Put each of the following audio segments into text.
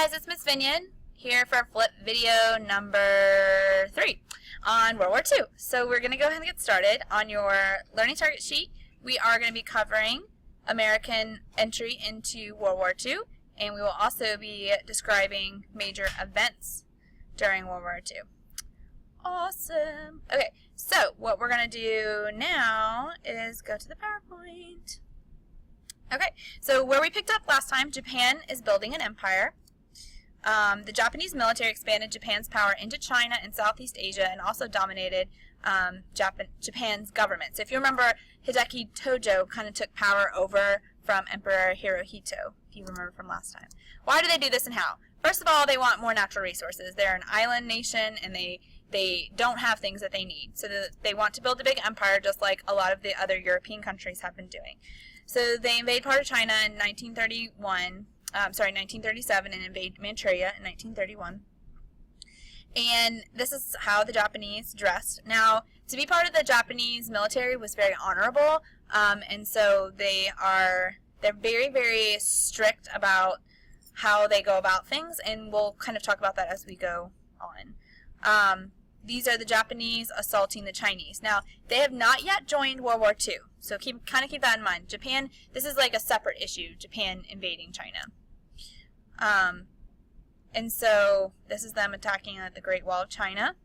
guys, it's Miss Vinian here for flip video number 3 on World War II. So we're going to go ahead and get started. On your learning target sheet, we are going to be covering American entry into World War II, and we will also be describing major events during World War II. Awesome. Okay, so what we're going to do now is go to the PowerPoint. Okay, so where we picked up last time, Japan is building an empire. The Japanese military expanded Japan's power into China and Southeast Asia and also dominated Japan's government. So if you remember, Hideki Tojo kind of took power over from Emperor Hirohito, if you remember from last time. Why do they do this and how? First of all, they want more natural resources. They're an island nation and they don't have things that they need. So they want to build a big empire just like a lot of the other European countries have been doing. So they invade part of China in 1937 and invade Manchuria in 1931. And this is how the Japanese dressed. Now, to be part of the Japanese military was very honorable, and so they're very, very strict about how they go about things, and we'll kind of talk about that as we go on. These are the Japanese assaulting the Chinese. Now, they have not yet joined World War II, so kind of keep that in mind. Japan, this is like a separate issue, Japan invading China. And so this is them attacking the Great Wall of China.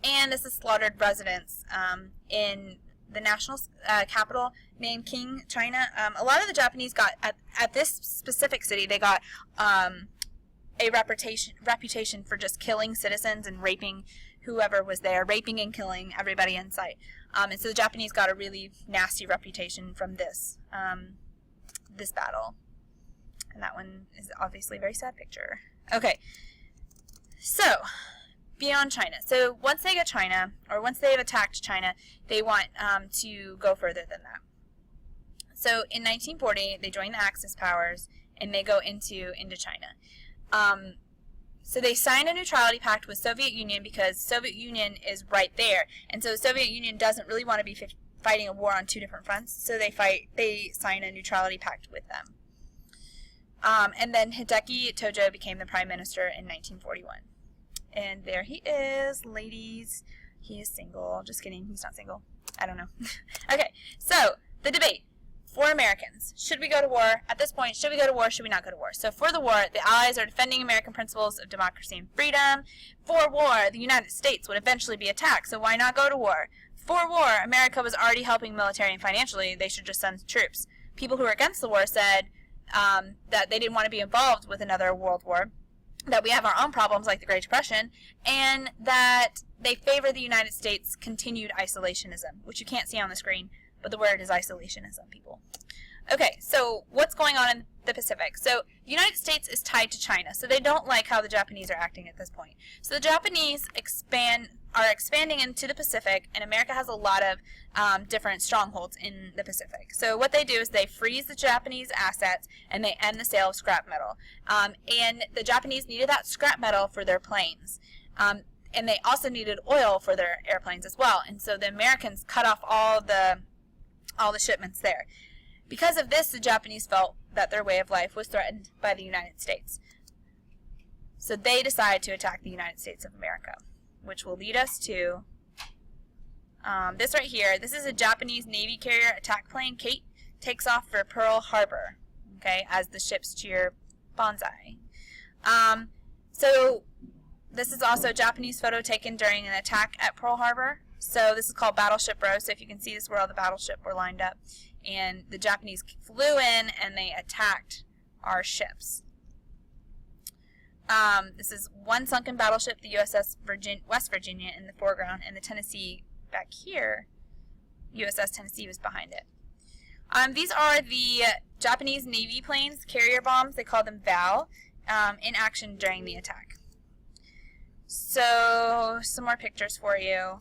And this is slaughtered residents in the national capital, Nanking, China. A lot of the Japanese got, at this specific city, they got a reputation for just killing citizens and raping whoever was there, raping and killing everybody in sight. And so the Japanese got a really nasty reputation from this battle. And that one is obviously a very sad picture. Okay, so beyond China. So once they get China, or once they have attacked China, they want to go further than that. So in 1940, they join the Axis powers, and they go into China. So they sign a neutrality pact with Soviet Union because Soviet Union is right there, and so the Soviet Union doesn't really want to be fighting a war on two different fronts. So they sign a neutrality pact with them. And then Hideki Tojo became the prime minister in 1941. And there he is, ladies. He is single. Just kidding, he's not single. I don't know. Okay, so the debate. For Americans, should we go to war? At this point, should we go to war? Should we not go to war? So for the war, the Allies are defending American principles of democracy and freedom. For war, the United States would eventually be attacked, so why not go to war? For war, America was already helping military and financially. They should just send troops. People who were against the war said that they didn't want to be involved with another world war, that we have our own problems like the Great Depression, and that they favor the United States' continued isolationism, which you can't see on the screen, but the word is isolationism, people. Okay, so what's going on in the Pacific? So the United States is tied to China, so they don't like how the Japanese are acting at this point. So the Japanese are expanding into the Pacific, and America has a lot of different strongholds in the Pacific. So what they do is they freeze the Japanese assets, and they end the sale of scrap metal. And the Japanese needed that scrap metal for their planes. And they also needed oil for their airplanes as well. And so the Americans cut off all the shipments there. Because of this, the Japanese felt that their way of life was threatened by the United States. So they decided to attack the United States of America, which will lead us to this right here. This is a Japanese Navy carrier attack plane. Kate takes off for Pearl Harbor, okay, as the ships cheer banzai. So this is also a Japanese photo taken during an attack at Pearl Harbor. So this is called Battleship Row. So if you can see, this is where all the battleships were lined up. And the Japanese flew in and they attacked our ships. This is one sunken battleship, the USS West Virginia in the foreground, and the Tennessee back here, USS Tennessee was behind it. These are the Japanese Navy planes, carrier bombs, they call them VAL, in action during the attack. So, some more pictures for you.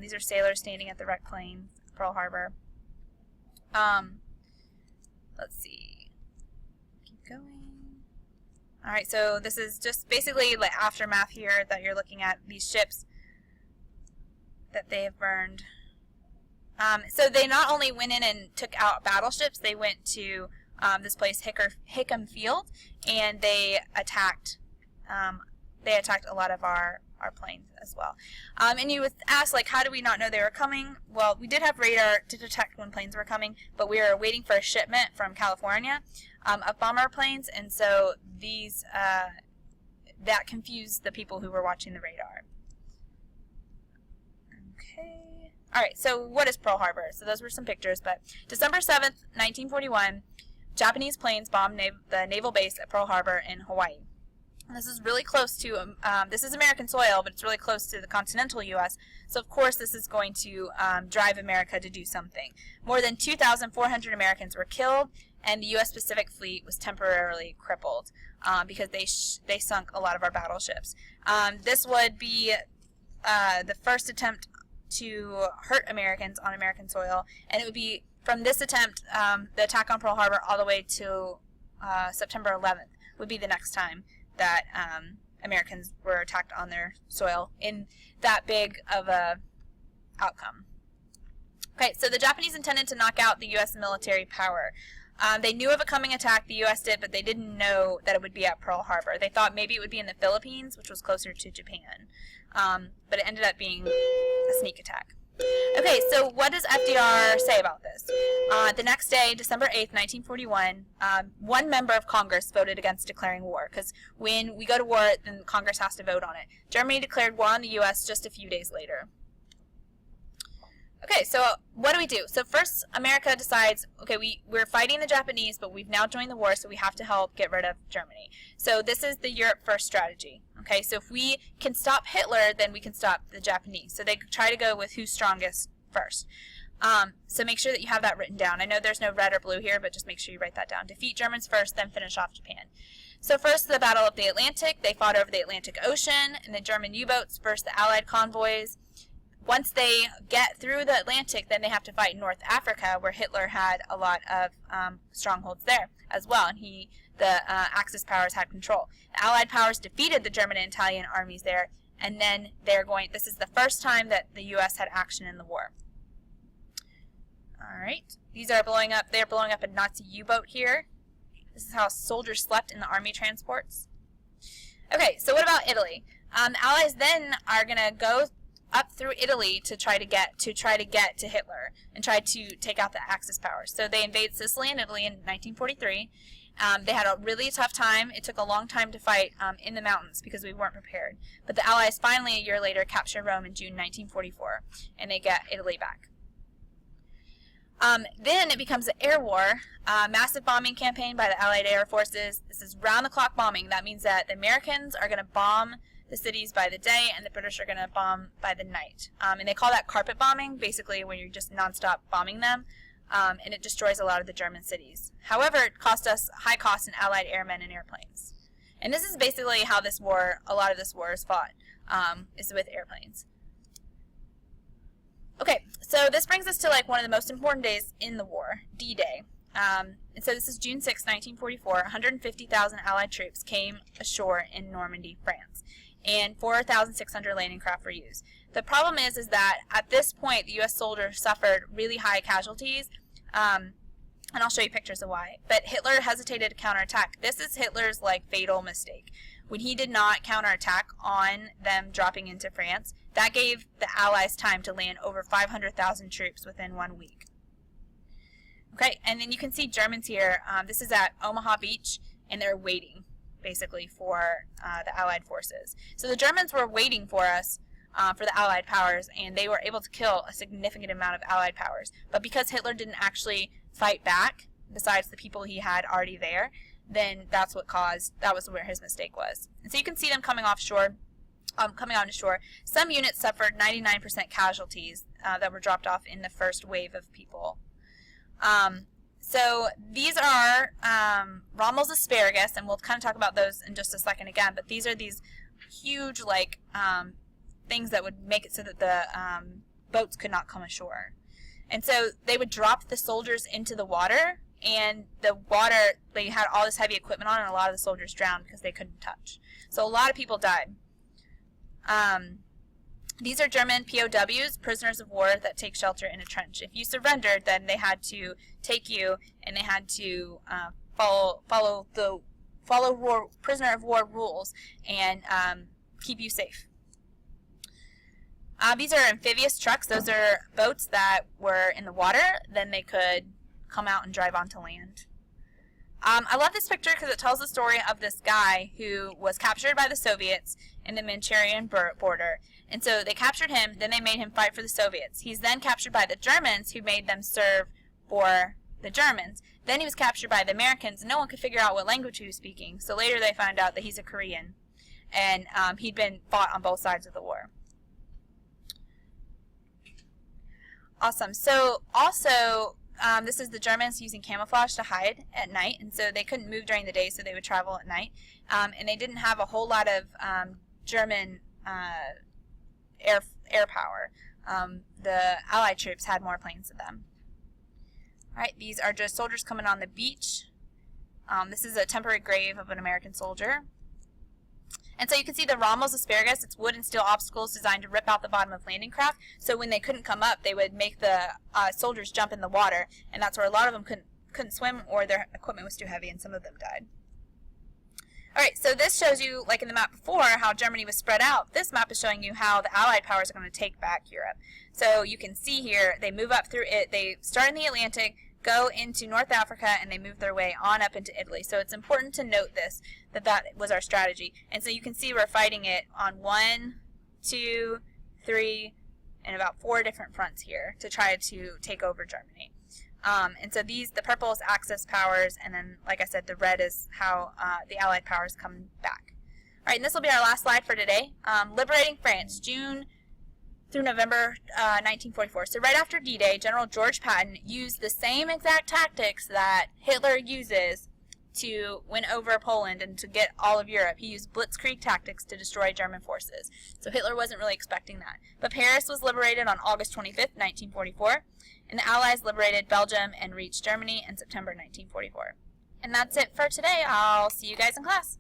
These are sailors standing at the wrecked plane, Pearl Harbor. Let's see. Keep going. Alright, so this is just basically like aftermath here that you're looking at, these ships that they have burned. So they not only went in and took out battleships, they went to this place, Hickam Field, and they attacked a lot of our planes as well. And you would ask, like, how do we not know they were coming? Well, we did have radar to detect when planes were coming, but we were waiting for a shipment from California of bomber planes, and so these that confused the people who were watching the radar. Okay. All right, so what is Pearl Harbor? So those were some pictures, but December 7th, 1941, Japanese planes bombed the naval base at Pearl Harbor in Hawaii. This is really close to, this is American soil, but it's really close to the continental U.S., so of course this is going to drive America to do something. More than 2,400 Americans were killed, and the U.S. Pacific Fleet was temporarily crippled because they sunk a lot of our battleships. This would be the first attempt to hurt Americans on American soil, and it would be from this attempt, the attack on Pearl Harbor, all the way to September 11th would be the next time that Americans were attacked on their soil in that big of a outcome. Okay, so the Japanese intended to knock out the U.S. military power. They knew of a coming attack, the U.S. did, but they didn't know that it would be at Pearl Harbor. They thought maybe it would be in the Philippines, which was closer to Japan. But it ended up being a sneak attack. Okay, so what does FDR say about this? The next day, December 8th, 1941, one member of Congress voted against declaring war, because when we go to war, then Congress has to vote on it. Germany declared war on the U.S. just a few days later. Okay, so what do? So first, America decides, okay, we're fighting the Japanese, but we've now joined the war, so we have to help get rid of Germany. So this is the Europe first strategy. Okay, so if we can stop Hitler, then we can stop the Japanese. So they try to go with who's strongest first. So make sure that you have that written down. I know there's no red or blue here, but just make sure you write that down. Defeat Germans first, then finish off Japan. So first, the Battle of the Atlantic. They fought over the Atlantic Ocean, and the German U-boats versus the Allied convoys. Once they get through the Atlantic, then they have to fight in North Africa, where Hitler had a lot of strongholds there as well, and the Axis powers had control. The Allied powers defeated the German and Italian armies there, and then this is the first time that the U.S. had action in the war. All right, they're blowing up a Nazi U-boat here. This is how soldiers slept in the army transports. Okay, so what about Italy? The Allies then are going to go up through Italy to try to get to Hitler and try to take out the Axis powers. So they invade Sicily and Italy in 1943. They had a really tough time. It took a long time to fight in the mountains because we weren't prepared. But the Allies finally, a year later, capture Rome in June 1944, and they get Italy back. Then it becomes an air war, massive bombing campaign by the Allied air forces. This is round-the-clock bombing. That means that the Americans are going to bomb the cities by the day, and the British are going to bomb by the night. And they call that carpet bombing, basically when you're just nonstop bombing them, and it destroys a lot of the German cities. However, it cost us high costs in Allied airmen and airplanes. And this is basically how a lot of this war is fought, is with airplanes. Okay, so this brings us to like one of the most important days in the war, D-Day. And so this is June 6, 1944. 150,000 Allied troops came ashore in Normandy, France, and 4,600 landing craft were used. The problem is that at this point, the U.S. soldiers suffered really high casualties, and I'll show you pictures of why. But Hitler hesitated to counterattack. This is Hitler's fatal mistake. When he did not counterattack on them dropping into France, that gave the Allies time to land over 500,000 troops within 1 week. Okay, and then you can see Germans here. This is at Omaha Beach, and they're waiting, basically, for the Allied forces. So the Germans were waiting for us, for the Allied powers, and they were able to kill a significant amount of Allied powers. But because Hitler didn't actually fight back, besides the people he had already there, then that was where his mistake was. And so you can see them coming offshore. Coming onto shore. Some units suffered 99% casualties that were dropped off in the first wave of people. So these are Rommel's asparagus, and we'll kind of talk about those in just a second again, but these are these huge things that would make it so that the boats could not come ashore. And so they would drop the soldiers into the water, and the water, they had all this heavy equipment on, and a lot of the soldiers drowned because they couldn't touch. So a lot of people died. These are German POWs, prisoners of war, that take shelter in a trench. If you surrendered, then they had to take you, and they had to follow prisoner of war rules and keep you safe. These are amphibious trucks. Those are boats that were in the water. Then they could come out and drive onto land. I love this picture because it tells the story of this guy who was captured by the Soviets in the Manchurian border. And so they captured him, then they made him fight for the Soviets. He's then captured by the Germans, who made them serve for the Germans. Then he was captured by the Americans, and no one could figure out what language he was speaking. So later they found out that he's a Korean, and he'd been fought on both sides of the war. Awesome. So also, this is the Germans using camouflage to hide at night, and so they couldn't move during the day, so they would travel at night. And they didn't have a whole lot of German air power. The Allied troops had more planes than them. All right, these are just soldiers coming on the beach. This is a temporary grave of an American soldier. And so you can see the Rommel's asparagus. It's wood and steel obstacles designed to rip out the bottom of landing craft. So when they couldn't come up, they would make the soldiers jump in the water, and that's where a lot of them couldn't swim, or their equipment was too heavy, and some of them died. All right, so this shows you, like in the map before, how Germany was spread out. This map is showing you how the Allied powers are going to take back Europe. So you can see here, they move up through it. They start in the Atlantic, go into North Africa, and they move their way on up into Italy. So it's important to note this, that was our strategy. And so you can see we're fighting it on 1, 2, 3, and about 4 different fronts here to try to take over Germany. And so the purple is Axis powers, and then, like I said, the red is how the Allied powers come back. All right, and this will be our last slide for today. Liberating France, June through November 1944. So right after D-Day, General George Patton used the same exact tactics that Hitler uses to win over Poland and to get all of Europe. He used blitzkrieg tactics to destroy German forces. So Hitler wasn't really expecting that. But Paris was liberated on August 25th, 1944, and the Allies liberated Belgium and reached Germany in September 1944. And that's it for today. I'll see you guys in class.